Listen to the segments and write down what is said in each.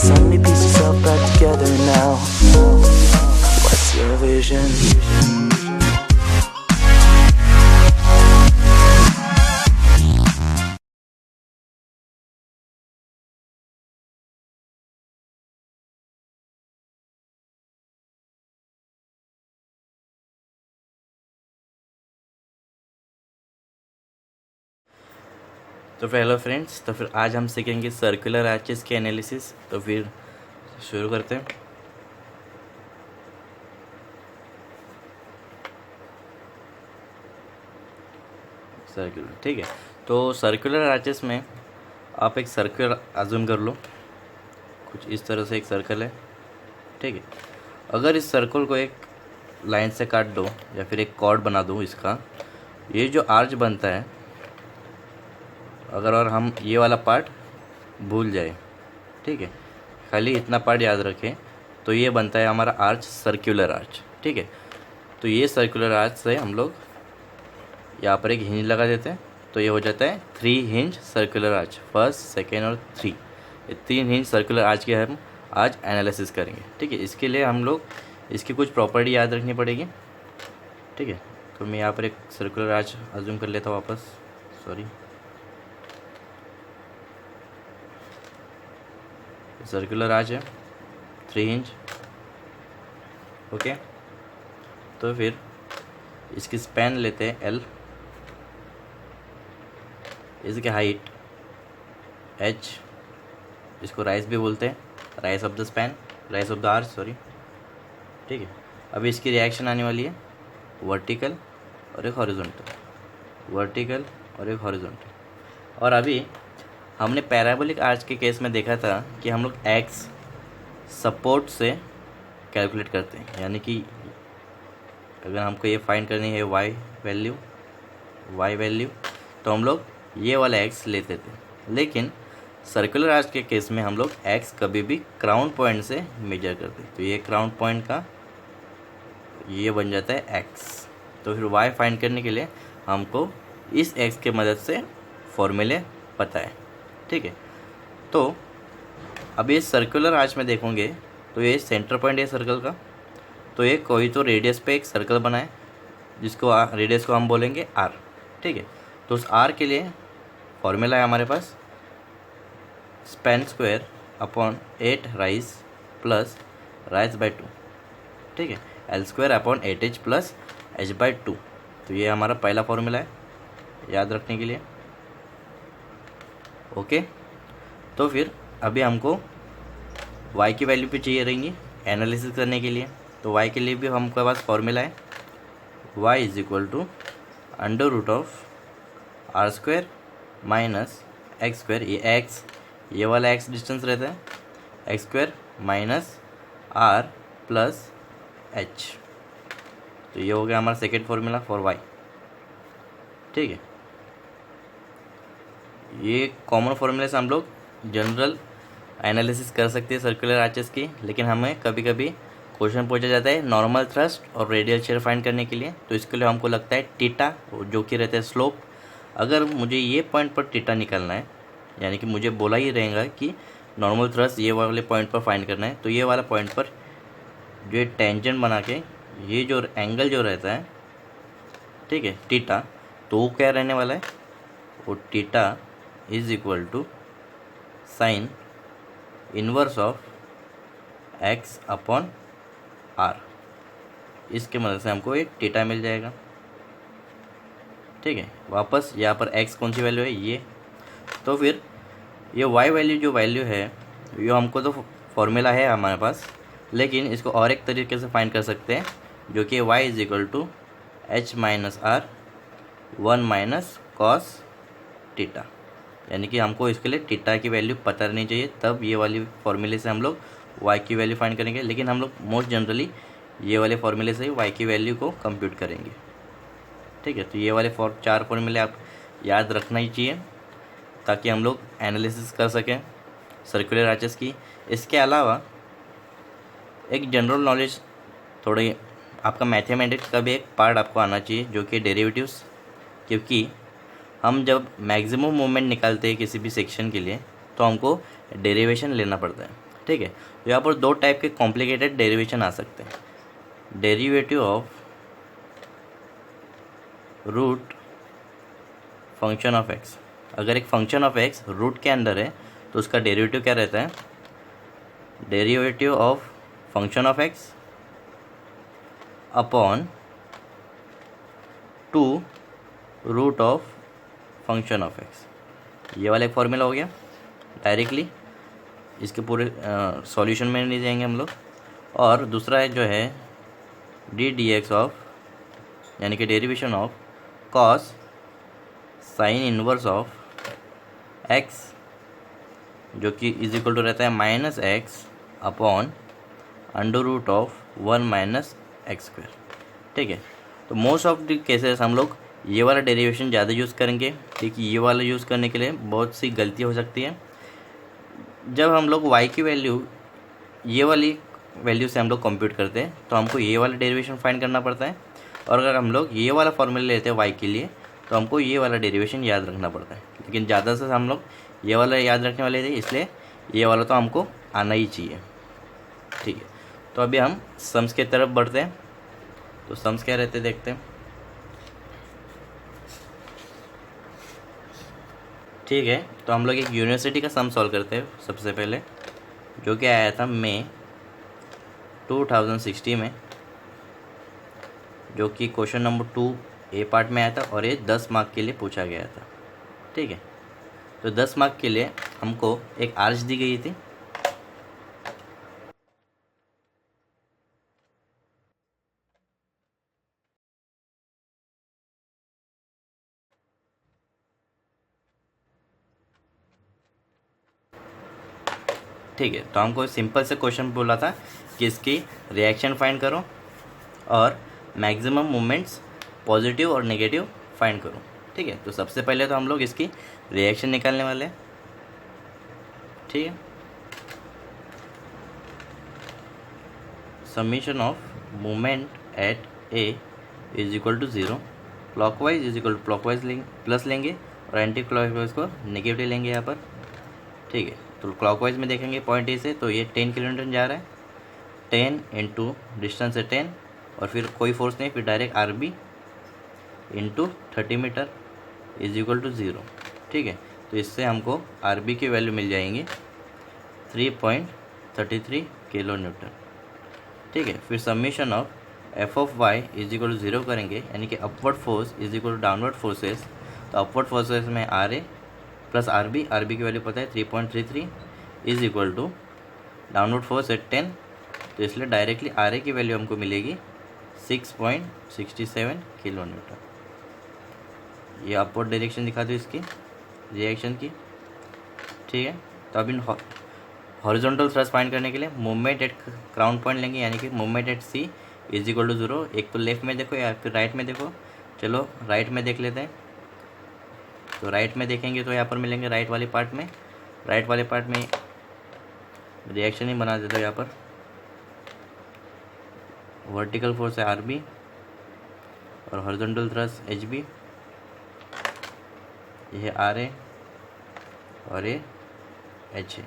so many pieces all back together now. What's your vision? तो फिर hello friends, तो फिर आज हम सीखेंगे सर्कुलर आर्चेस के एनालिसिस। तो फिर शुरू करते हैं। सर्कुलर, ठीक है। तो सर्कुलर आर्चेस में आप एक सर्कल अज्यूम कर लो। कुछ इस तरह से एक सर्कल है, ठीक है। अगर इस सर्कल को एक लाइन से काट दो या फिर एक कॉर्ड बना दो इसका, ये जो आर्च बनता है, अगर और हम ये वाला पार्ट भूल जाए, ठीक है, खाली इतना पार्ट याद रखें, तो ये बनता है हमारा आर्च, सर्कुलर आर्च, ठीक है। तो ये सर्कुलर आर्च से हम लोग यहाँ पर एक हिंज लगा देते हैं, तो ये हो जाता है 3 hinge circular arch, first, second और 3। ये 3 हिंज सर्कुलर आर्च के हम आज एनालिसिस करेंगे, ठीक है। इसके लिए हम लोग इसकी कुछ प्रॉपर्टी याद रखनी पड़ेगी, ठीक है। तो मैं यहाँ पर एक सर्कुलर आर्च अज्यूम कर लेता हूँ वापस, सॉरी। सर्कुलर आर्च है, 3 इंच, ओके। तो फिर इसकी स्पैन लेते हैं L, इसकी हाइट H, इसको राइस भी बोलते हैं, rice of the span, rice of the arch, sorry, ठीक है। अभी इसकी रिएक्शन आने वाली है वर्टिकल और एक हॉरिजॉन्टल, वर्टिकल और एक हॉरिजॉन्टल। और अभी हमने पैराबोलिक आर्च के केस में देखा था कि हम लोग एक्स सपोर्ट से कैलकुलेट करते हैं, यानी कि अगर हमको ये फाइंड करनी है वाई वैल्यू, तो हम लोग ये वाला एक्स लेते थे। लेकिन सर्कुलर आर्च के केस में हम लोग एक्स कभी भी क्राउन पॉइंट से मेजर करते हैं, तो ये क्राउन पॉइंट का ये बन जाता है एक्स। तो फिर वाई फाइंड करने के लिए हमको इस एक्स के मदद से फॉर्मूले पता है, ठीक है। तो अब ये सर्कुलर आर्च में देखोगे तो ये सेंटर पॉइंट है सर्कल का, तो ये कोई तो रेडियस पे एक सर्कल बनाए, जिसको रेडियस को हम बोलेंगे आर, ठीक है। तो उस आर के लिए फॉर्मूला है हमारे पास, span square upon 8 rise plus rise by 2, ठीक है, L square upon 8h plus h by 2। तो ये हमारा पहला फॉर्मूला है याद रखने के लिए, ओके। तो फिर अभी हमको y की वैल्यू भी चाहिए रहेंगी एनालिसिस करने के लिए। तो y के लिए भी हमके पास फॉर्मूला है, y is equal to under root of are square minus x square, ये x, ये वाला x डिस्टेंस रहता है, X square minus R plus h। तो ये हो गया हमारा सेकेंड फॉर्मूला फॉर y, ठीक है। ये कॉमन फॉर्मूले से हम लोग जनरल एनालिसिस कर सकते हैं सर्कुलर आर्चेस की, लेकिन हमें कभी कभी क्वेश्चन पूछा जाता है नॉर्मल थ्रस्ट और रेडियल शेयर फाइंड करने के लिए, तो इसके लिए हमको लगता है टीटा, जो कि रहता है स्लोप। अगर मुझे ये पॉइंट पर टीटा निकालना है, यानी कि मुझे बोला ही रहेगा कि नॉर्मल थ्रस्ट ये वाले पॉइंट पर फाइंड करना है, तो ये वाला पॉइंट पर जो ये टेंजेंट बना के ये जो एंगल जो रहता है, ठीक है, टीटा, तो वो क्या रहने वाला है, वो theta is equal to sine inverse of x upon r. इसके मदद से हमको एक टीटा मिल जाएगा, ठीक है। वापस यहाँ पर एक्स कौन सी वैल्यू है, ये। तो फिर ये वाई वैल्यू जो वैल्यू है, ये हमको तो फॉर्मूला है हमारे पास, लेकिन इसको और एक तरीके से फाइंड कर सकते हैं, जो कि y is equal to h minus r 1 minus cos theta, यानी कि हमको इसके लिए टीटा की वैल्यू पता रहनी चाहिए, तब ये वाली फॉर्मूले से हम लोग y की वैल्यू फाइंड करेंगे। लेकिन हम लोग मोस्ट जनरली ये वाले फॉर्मूले से ही y की वैल्यू को कंप्यूट करेंगे, ठीक है। तो ये वाले 4 फॉर्मूले आप याद रखना ही चाहिए, ताकि हम लोग एनालिसिस कर सकें सर्कुलर आर्चेस की। इसके अलावा एक जनरल नॉलेज थोड़ी आपका मैथमेटिक्स का भी एक पार्ट आपको आना चाहिए, जो कि डेरिवेटिव्स, क्योंकि हम जब मैक्सिमम मोमेंट निकालते हैं किसी भी सेक्शन के लिए, तो हमको डेरिवेशन लेना पड़ता है। ठीक है। तो यहाँ पर दो टाइप के कॉम्प्लिकेटेड डेरिवेशन आ सकते हैं। Derivative of root function of x. अगर एक फंक्शन ऑफ एक्स रूट के अंदर है तो उसका डेरिवेटिव क्या रहता है? Derivative of function of x upon 2 root of function of x. ये वाला एक फॉर्मूला हो गया। डायरेक्टली इसके पूरे सॉल्यूशन में नहीं जाएंगे हम लोग। और दूसरा है जो है डी डी एक्स ऑफ, यानी कि derivation of cos sine inverse of x, जो कि इज इक्वल टू रहता है minus x upon under root of 1 minus x square. ठीक है। तो मोस्ट ऑफ द केसेस हम लोग ये वाला डेरिवेशन ज़्यादा यूज़ करेंगे, क्योंकि ये वाला यूज़ करने के लिए बहुत सी गलती हो सकती है। जब हम लोग y की वैल्यू ये वाली वैल्यू से हम लोग कंप्यूट करते हैं तो हमको ये वाला डेरिवेशन फाइंड करना पड़ता है। और अगर हम लोग ये वाला फॉर्मूला लेते हैं y के लिए तो हमको ये वाला डेरिवेशन याद रखना पड़ता है। लेकिन ज़्यादा से हम लोग ये वाला याद रखने वाले थे, इसलिए ये वाला तो हमको आना ही चाहिए। ठीक है। तो अभी हम सम्स के तरफ बढ़ते हैं। तो सम्स क्या रहते हैं देखते हैं। ठीक है। तो हम लोग एक यूनिवर्सिटी का सम सॉल्व करते हैं सबसे पहले, जो कि आया था मई 2060 में, जो कि क्वेश्चन नंबर 2 ए पार्ट में आया था और ये 10 मार्क के लिए पूछा गया था। ठीक है। तो 10 मार्क के लिए हमको एक आर्च दी गई थी। ठीक है। तो हमको सिंपल से क्वेश्चन बोला था कि इसकी रिएक्शन फाइंड करो और मैक्सिमम मोमेंट्स पॉजिटिव और नेगेटिव फाइंड करो। ठीक है। तो सबसे पहले तो हम लोग इसकी रिएक्शन निकालने वाले हैं। ठीक है। Summation of moment at A is equal to 0, clockwise is equal to clockwise लेंगे प्लस लेंगे और एंटी क्लॉकवाइज को नेगेटिव लेंगे यहाँ पर। ठीक है। तो क्लॉकवाइज में देखेंगे पॉइंट ए से तो ये 10 किलोमीटर जा रहा है। 10 इंटू डिस्टेंस है 10 और फिर कोई फोर्स नहीं, फिर direct R B into 30 metre is equal to 0। ठीक है। तो इससे हमको आर बी की वैल्यू मिल जाएंगी 3.33 किलो न्यूटन। ठीक है। फिर summation of F of y is equal to 0 करेंगे, यानी कि upward force is equal to downward forces. तो अपवर्ड फोर्सेस में R A plus R B की वैल्यू पता है 3.33 is equal to downward force eight 10। तो इसलिए डायरेक्टली आर ए की वैल्यू हमको मिलेगी 6.67 किलो न्यूटन। ये अपवर्ड डायरेक्शन दिखा दो इसकी रिएक्शन की। ठीक है। तो अब इन हॉरिजॉन्टल थ्रस्ट फाइंड करने के लिए मूवमेंट एट क्राउन पॉइंट लेंगे, यानी कि movement at C is equal to 0। एक तो लेफ्ट में देखो या फिर राइट में देखो। चलो राइट में देख लेते हैं। तो राइट में देखेंगे तो यहाँ पर मिलेंगे राइट वाले पार्ट में रिएक्शन ही बना देते हो। यहाँ पर वर्टिकल फोर्स है आर बी और हॉरिजॉन्टल थ्रस्ट एच बी, ये है आर ए और ये एच है।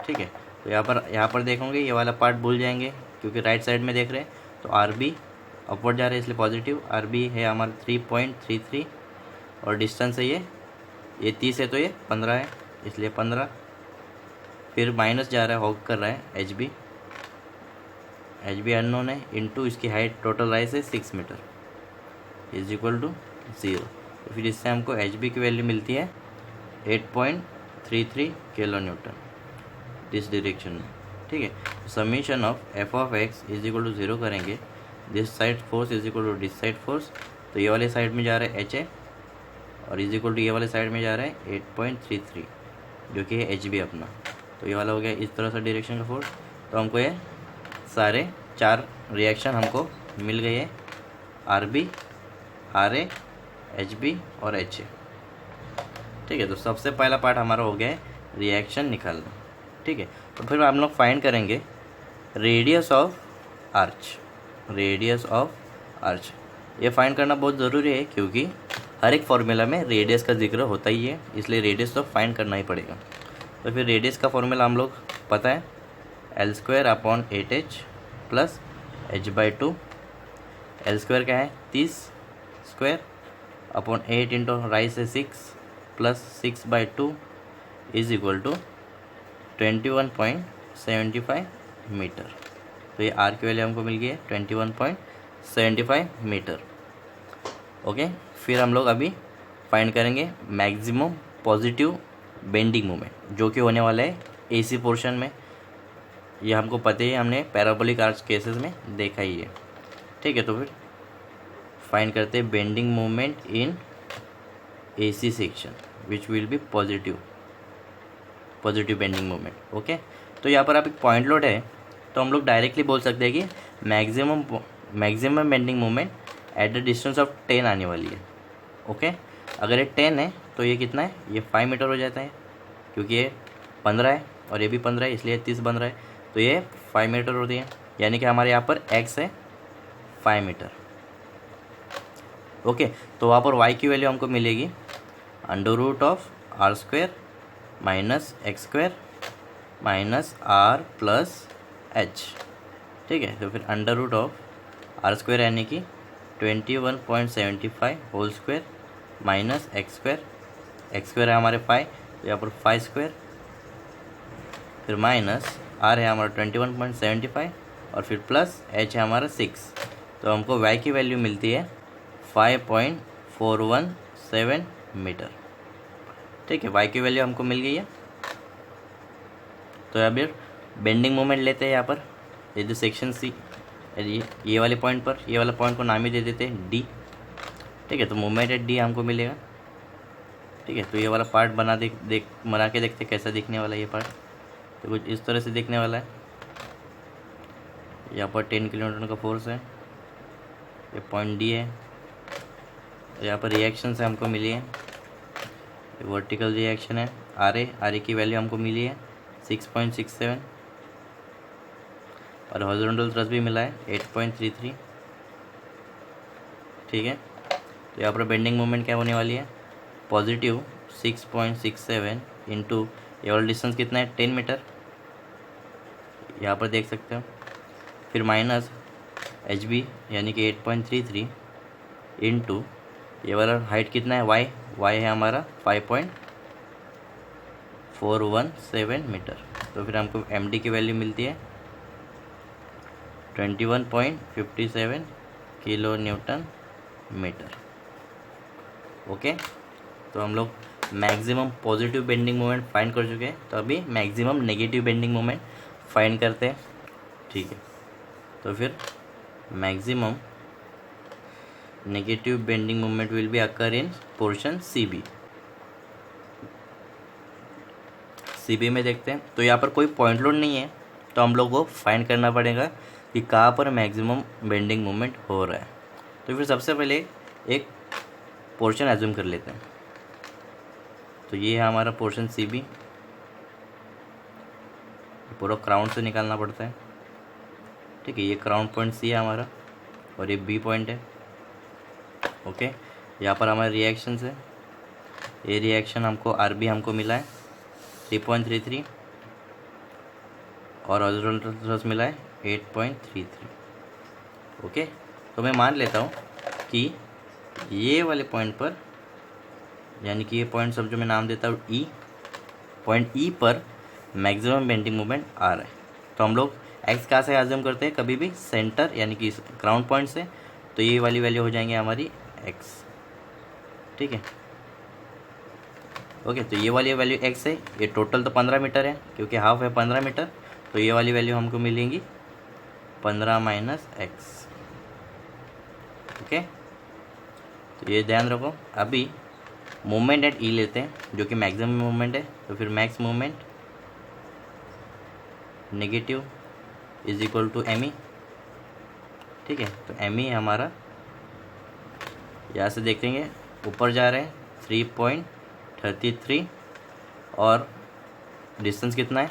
ठीक है। तो यहाँ पर देखोगे ये वाला पार्ट भूल जाएंगे, क्योंकि राइट साइड में देख रहे हैं। तो आर बी अपवर्ड जा रहे हैं इसलिए पॉजिटिव। आर बी है हमारा 3.33 और डिस्टेंस है ये 30 है तो ये 15 है इसलिए 15। फिर माइनस जा रहा है, हॉक कर रहा है एच बी अननोन है, इंटू इसकी हाइट टोटल राइज है 6 मीटर इज इक्वल टू 0। तो फिर इससे हमको एच बी की वैल्यू मिलती है 8.33 किलो न्यूटन दिस डायरेक्शन में। ठीक है। Summation of F of x is equal to 0 करेंगे, this side force is equal to this side force. तो ये वाले साइड में जा रहा है एच ए और इज इक्वल टू ये वाले साइड में जा रहा है 8.33, जो कि है एच बी अपना। तो ये वाला हो गया इस तरह से डायरेक्शन का फोर्स। तो हमको ये सारे 4 रिएक्शन हमको मिल गए हैं, R B, R A, H B और एच ए। ठीक है। तो सबसे पहला पार्ट हमारा हो गया है रिएक्शन निकालना। ठीक है। तो फिर हम लोग फाइंड करेंगे रेडियस ऑफ आर्च। ये फाइंड करना बहुत ज़रूरी है, क्योंकि हर एक फॉर्मूला में रेडियस का जिक्र होता ही है, इसलिए रेडियस तो फाइंड करना ही पड़ेगा। तो फिर रेडियस का फॉर्मूला हम लोग पता है, L²/8h प्लस h/2। L² क्या है 30 स्क्वायर अपॉन 8 इंटू राइस है 6 plus 6/2 is equal to 21.75 metre. तो ये आर की वैल्यू हमको मिल गई है 21.75 मीटर। ओके, फिर हम लोग अभी फाइंड करेंगे मैक्सिमम पॉजिटिव बेंडिंग मोमेंट जो कि होने वाला है एसी पोर्शन में। ये हमको पता ही है, हमने पैराबोलिक आर्च केसेस में देखा ही है। ठीक है, तो फिर फाइंड करते हैं bending moment in AC section which will be positive bending moment. Okay, तो यहाँ पर आप एक पॉइंट लोड है तो हम लोग डायरेक्टली बोल सकते हैं कि maximum bending moment at the distance of 10 आने वाली है। ओके, अगर ये 10 है तो ये कितना है, ये 5 मीटर हो जाता है, क्योंकि ये 15 है और ये भी 15 है, इसलिए 30 बन रहा है, तो ये 5 मीटर होती है। यानी कि हमारे यहाँ पर x है 5 मीटर। ओके, तो वहाँ पर y की वैल्यू हमको मिलेगी √r² minus x² minus r plus h। ठीक है, तो फिर √r² यानी कि 21.75 whole square minus x², x² है हमारे 5, तो यहाँ पर 5², फिर माइनस r है हमारा 21.75 और फिर प्लस h है हमारा 6। तो हमको y की वैल्यू मिलती है 5.417 मीटर। ठीक है, y की वैल्यू हमको मिल गई है। तो अभी बेंडिंग मोमेंट लेते हैं यहाँ पर, ये जो सेक्शन सी, ये वाले पॉइंट पर, ये वाला पॉइंट को नाम ही दे देते हैं डी। ठीक है, तो मोमेंट एट डी हमको मिलेगा। ठीक है, तो ये वाला पार्ट बना के देखते कैसा दिखने वाला है ये पार्ट। तो कुछ इस तरह से दिखने वाला है। यहाँ पर 10 किलोमीटर का फोर्स है, ये पॉइंट डी है। यहाँ पर रिएक्शन से हमको मिली है, वर्टिकल रिएक्शन है आर ए की वैल्यू हमको मिली है 6.67 और हॉरिजॉन्टल थ्रस्ट भी मिला है 8.33। ठीक है, तो यहाँ पर बेंडिंग मोमेंट क्या होने वाली है, पॉजिटिव 6.67 इंटू ये वाला डिस्टेंस कितना है 10 मीटर, यहाँ पर देख सकते हो, फिर माइनस एच बी यानी कि 8.33 इंटू ये वाला हाइट कितना है वाई है हमारा 5.417 मीटर। तो फिर हमको एम डी की वैल्यू मिलती है 21.57 किलो न्यूटन मीटर। ओके, तो हम लोग maximum positive bending moment find कर चुके हैं, तो अभी maximum negative bending moment find करते हैं। ठीक है, तो फिर maximum negative bending moment will be occur in portion C B में देखते हैं। तो यहाँ पर कोई पॉइंट लोड नहीं है, तो हम लोग को फाइंड करना पड़ेगा कि कहाँ पर मैक्सिमम बेंडिंग मोमेंट हो रहा है। तो फिर सबसे पहले एक पोर्शन एज्यूम कर लेते हैं। तो ये है हमारा पोर्शन सी बी, पूरा क्राउन से निकालना पड़ता है। ठीक है, ये क्राउन पॉइंट सी है हमारा और ये बी पॉइंट है। ओके, यहाँ पर हमारे रिएक्शन है, ये रिएक्शन हमको आर बी हमको मिला है 3.33 और हॉरिजॉन्टल थ्रस्ट मिला है 8.33। ओके, तो मैं मान लेता हूँ कि ये वाले पॉइंट पर, यानी कि ये पॉइंट सब जो मैं नाम देता हूँ ई, पॉइंट ई पर मैक्सिमम बेंडिंग मोमेंट आ रहा है। तो हम लोग एक्स कहाँ से एज्यूम करते हैं, कभी भी सेंटर यानी कि ग्राउंड पॉइंट से, तो ये वाली वैल्यू हो जाएंगे हमारी एक्स। ठीक है, ओके, तो ये वाली वैल्यू एक्स है। ये टोटल तो 15 मीटर है, क्योंकि हाफ है 15 मीटर, तो ये वाली वैल्यू हमको मिलेंगी 15 माइनस एक्स। ओके, तो ये ध्यान रखो। अभी मोमेंट एट ई लेते हैं जो कि मैक्सिमम मोमेंट है, तो फिर max moment negative is equal to M E. ठीक है, तो एम ई हमारा यहाँ से देखेंगे ऊपर जा रहे हैं 3.33 और डिस्टेंस कितना है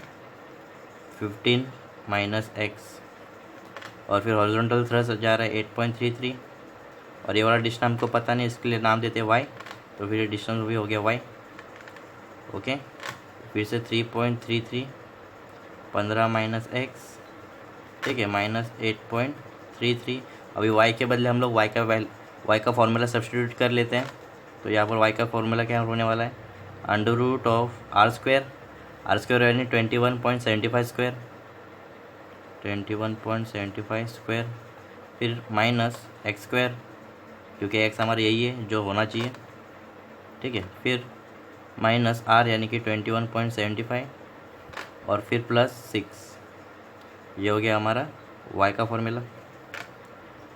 15 माइनस एक्स, और फिर हॉरिजॉन्टल थ्रस्ट जा रहा है 8.33 और ये वाला डिस्टेंस हमको पता नहीं, इसके लिए नाम देते हैं वाई, तो फिर ये डिस्टेंस भी हो गया वाई। ओके, फिर से 3.33, 15 माइनस एक्स, ठीक है, माइनस 8.33। अभी y के बदले हम लोग y का फॉर्मूला सब्स्टिट्यूट कर लेते हैं। तो यहाँ पर y का फॉर्मूला क्या होने वाला है, under root of are square यानी 21.75 स्क्वायर, 21.75 स्क्वायर, फिर माइनस एक्स स्क्वायर, क्योंकि एक्स हमारा यही है जो होना चाहिए, ठीक है, फिर माइनस आर यानी कि 21.75 और फिर प्लस 6। ये हो गया हमारा y का फॉर्मूला।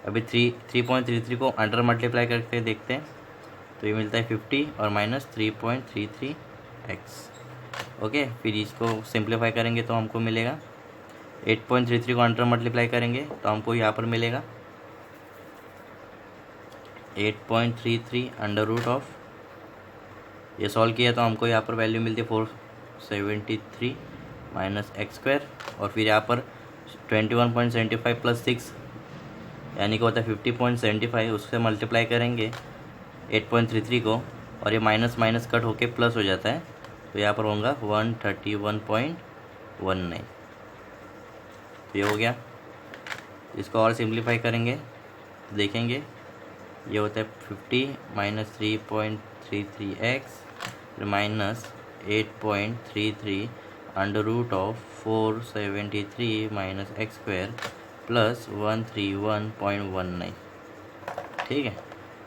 अभी 3.33 को अंडर मल्टीप्लाई करके देखते हैं तो ये मिलता है 50 और माइनस 3.33 एक्स। ओके, फिर इसको सिंप्लीफाई करेंगे तो हमको मिलेगा 8.33 को अंडर मल्टीप्लाई करेंगे तो हमको यहाँ पर मिलेगा 8.33 अंडर रूट ऑफ, ये सॉल्व किया तो हमको यहाँ पर वैल्यू मिलती है 473 माइनस एक्स स्क्वायर, और फिर यहाँ पर 21.75 प्लस 6 यानी कि होता है 50.75, उससे मल्टीप्लाई करेंगे 8.33 को, और ये माइनस माइनस कट होके प्लस हो जाता है तो यहाँ पर होगा 131.19। ये हो गया। इसको और सिंप्लीफाई करेंगे तो देखेंगे ये होता है 50 माइनस 3.33 एक्स फिर minus 8.33 under root of 473 minus x square plus 131.19, ठीक है।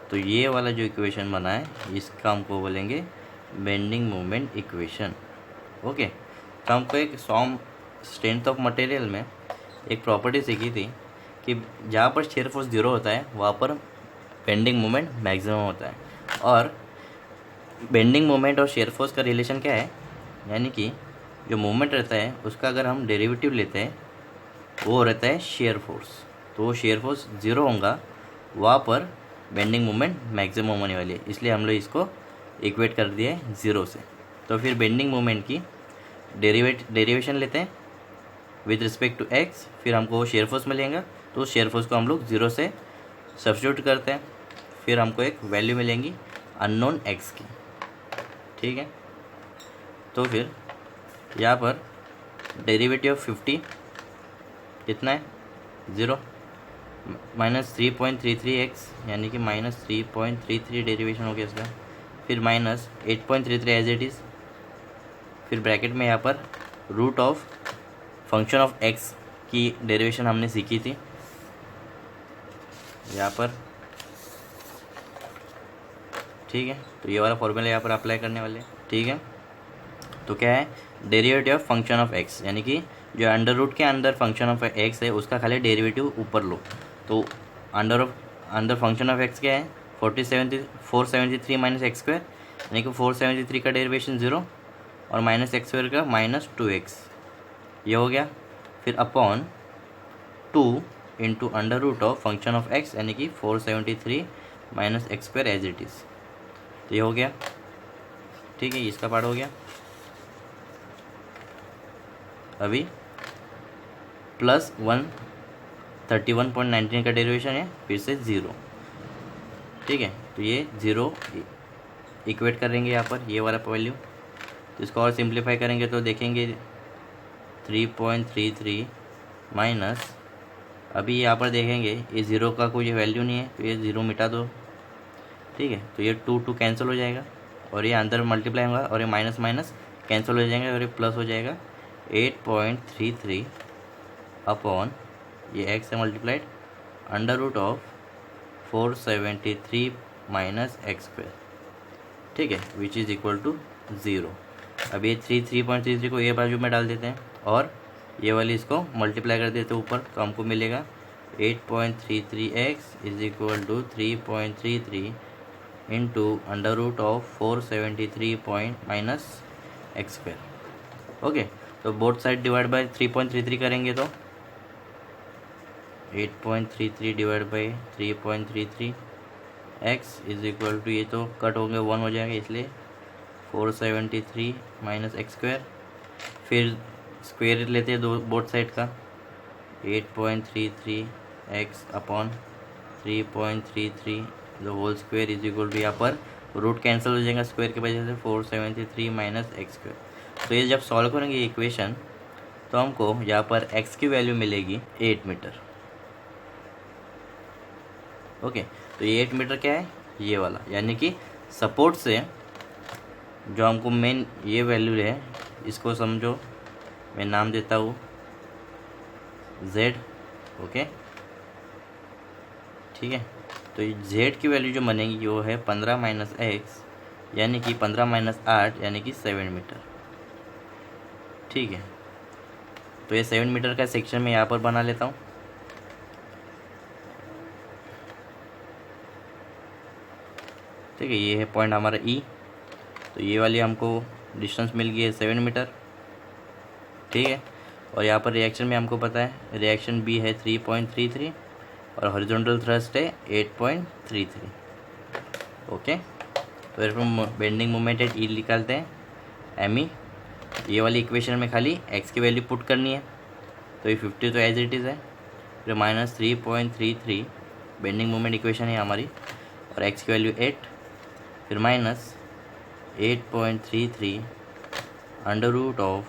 तो ये वाला जो इक्वेशन बना है इसका हमको बोलेंगे बेंडिंग मोमेंट इक्वेशन। ओके, तो हमको एक स्ट्रेंथ ऑफ मटेरियल में एक प्रॉपर्टी सीखी थी कि जहाँ पर शेयर फोर्स 0 होता है वहाँ पर बेंडिंग मोमेंट मैक्सिमम होता है। और बेंडिंग मोमेंट और शेयर फोर्स का रिलेशन क्या है, यानी कि जो मोमेंट रहता है उसका अगर हम डेरिवेटिव लेते हैं वो रहता है शेयर फोर्स, तो वो शेयर फोर्स 0 होगा वहाँ पर बेंडिंग मोमेंट मैक्सिमम होने वाली है, इसलिए हम लोग इसको इक्वेट कर दिए 0 से। तो फिर बेंडिंग मोमेंट की डेरिवेशन लेते हैं विद रिस्पेक्ट टू एक्स, फिर हमको शेयर फोर्स मिलेगा तो उस शेयर फोर्स को हम लोग 0 से सब्स्टिट्यूट करते हैं, फिर हमको एक वैल्यू मिलेंगी अननोन एक्स की, ठीक है। तो फिर यहाँ पर डेरिवेटिव ऑफ 50 कितना है 0 माइनस 3.33 एक्स यानी कि माइनस 3.33 डेरिवेशन हो गया इसका, फिर माइनस 8.33 एज इट इज़, फिर ब्रैकेट में यहाँ पर root of function of x की डेरिवेशन हमने सीखी थी यहाँ पर, ठीक है। तो ये वाला फॉर्मूला यहाँ पर अप्लाई करने वाले हैं, ठीक है। तो क्या है, derivative of function of x यानी कि जो अंडर रूट के अंदर फंक्शन ऑफ एक्स है उसका खाली डेरिवेटिव ऊपर लो। तो अंडर फंक्शन ऑफ एक्स क्या है 473 माइनस एक्स स्क्वायर यानी कि 473 का डेरिवेशन 0 और माइनस एक्स स्क्वायर का माइनस 2x, ये हो गया। फिर upon 2 into under root of function of x यानी कि 473 minus x square as it is, तो ये हो गया, ठीक है। इसका पार्ट हो गया। अभी प्लस 131.19 का डेरिवेशन है, फिर से 0, ठीक है। तो ये 0 इक्वेट करेंगे यहाँ पर ये वाला वैल्यू, तो इसको और सिंप्लीफाई करेंगे तो देखेंगे 3.33 माइनस, अभी यहाँ पर देखेंगे ये 0 का कोई वैल्यू नहीं है तो ये 0 मिटा दो, ठीक है। तो ये 2 कैंसिल हो जाएगा और ये अंदर मल्टीप्लाई होगा और ये माइनस माइनस कैंसिल हो जाएंगे और ये प्लस हो जाएगा 8.33 अपॉन ये एक्स से multiplied under root of 473 minus x square, ठीक है, विच इज़ इक्वल टू 0। अब ये 3.33 को ये बाजू में डाल देते हैं और ये वाली इसको मल्टीप्लाई कर देते हैं ऊपर, तो हमको मिलेगा 8.33x is equal to 3.33 into under root of 473 minus x square. Okay, तो बोथ साइड डिवाइड बाय 3.33 करेंगे तो 8.33 divide by 3.33 x is equal to, ये तो कट होंगे 1 हो जाएंगे इसलिए 473 माइनस एक्स स्क्वायर, फिर स्क्वायर लेते हैं दो बोथ साइड का 8.33 x upon 3.33 the whole square is equal to, यहाँ पर रूट कैंसिल हो जाएगा स्क्वायर की वजह से 473 माइनस एक्स स्क्वायर, तो ये जब सॉल्व करेंगे इक्वेशन तो हमको यहाँ पर x की वैल्यू मिलेगी 8 मीटर। ओके, तो ये 8 मीटर क्या है, ये वाला, यानी कि सपोर्ट से जो हमको मेन ये वैल्यू है, इसको समझो, मैं नाम देता हूँ z। ओके, ठीक है। तो ये z की वैल्यू जो बनेगी वो है 15 माइनस एक्स, यानी कि 15 माइनस 8 यानी कि 7 मीटर। ठीक है, तो ये 7 मीटर का सेक्शन मैं यहाँ पर बना लेता हूँ। ठीक है, ये है पॉइंट हमारा ई। तो ये वाली हमको डिस्टेंस मिल गई है 7 मीटर। ठीक है, और यहाँ पर रिएक्शन में हमको पता है रिएक्शन बी है 3.33 और हॉरिजॉन्टल थ्रस्ट है 8.33। ओके, तो फिर बेंडिंग मोमेंट एट ई निकालते हैं, एम ई। ये वाली इक्वेशन में खाली एक्स की वैल्यू पुट करनी है, तो ये 50 तो एज इट इज़ है, फिर माइनस 3.33 बेंडिंग मोमेंट इक्वेशन है हमारी, और एक्स की वैल्यू 8, फिर minus 8.33 under root of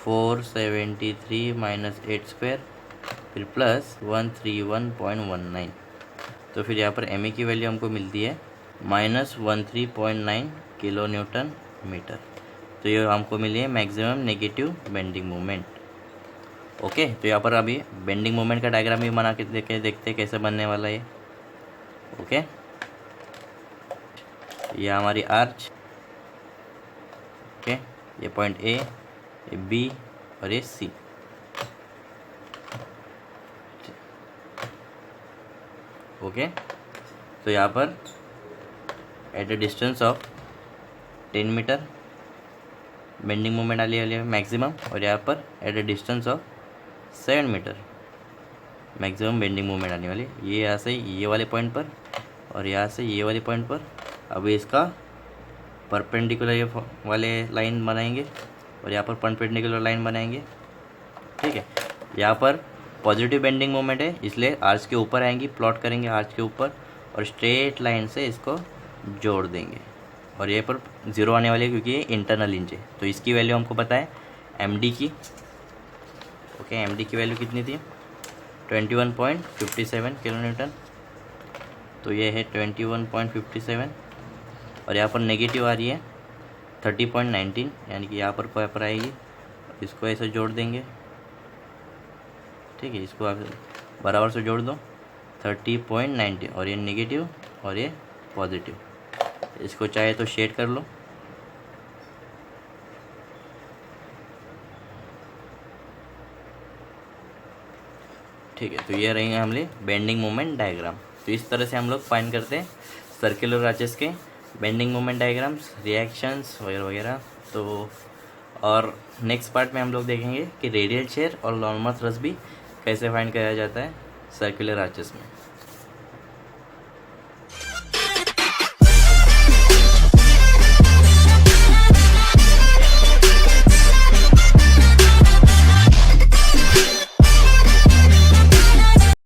473 minus 8 square, फिर प्लस 131.19। तो फिर यहाँ पर एम ए की वैल्यू हमको मिलती है माइनस 13.9 किलो न्यूटन मीटर। तो ये हमको मिली है maximum negative bending moment. Okay, तो यहाँ पर अभी बेंडिंग मोमेंट का डायग्राम भी बना के देखते हैं कैसे बनने वाला है। ओके, ये हमारी आर्च। ओके, ये पॉइंट ए, ये बी और ये सी। ओके, तो यहाँ पर at a distance of 10 metre bending moment आने वाली है मैक्सिमम, और यहाँ पर at a distance of 7 metre maximum bending moment आने वाली है। ये यहाँ से ये वाले पॉइंट पर और यहाँ से ये वाले पॉइंट पर। अभी इसका परपेंडिकुलर वाले लाइन बनाएंगे और यहाँ पर परपेंडिकुलर लाइन बनाएंगे। ठीक है, यहाँ पर पॉजिटिव बेंडिंग मोमेंट है, इसलिए आर्च के ऊपर आएंगी, प्लॉट करेंगे आर्च के ऊपर और स्ट्रेट लाइन से इसको जोड़ देंगे। और ये पर ज़ीरो आने वाली है क्योंकि ये इंटरनल इंच है। तो इसकी वैल्यू हमको पता है एम डी की। ओके, एम डी की वैल्यू कितनी थी, 21.57 किलो न्यूटन। तो ये है 21.57, और यहाँ पर नेगेटिव आ रही है 30.19, यानी कि यहाँ पर कोई पर आएगी, इसको ऐसे जोड़ देंगे। ठीक है, इसको आप बराबर से जोड़ दो 30.19, और ये नेगेटिव और ये पॉजिटिव। इसको चाहे तो शेड कर लो। ठीक है, तो ये रहेंगे हमारे बेंडिंग मोमेंट डायग्राम। तो इस तरह से हम लोग फाइंड करते हैं सर्कुलर आर्चेस के बेंडिंग मोमेंट डायग्राम्स, रिएक्शंस वगैरह वगैरह। तो और नेक्स्ट पार्ट में हम लोग देखेंगे कि रेडियल शेयर और नॉर्मल थ्रस्ट भी कैसे फाइंड किया जाता है सर्कुलर आर्चेस में।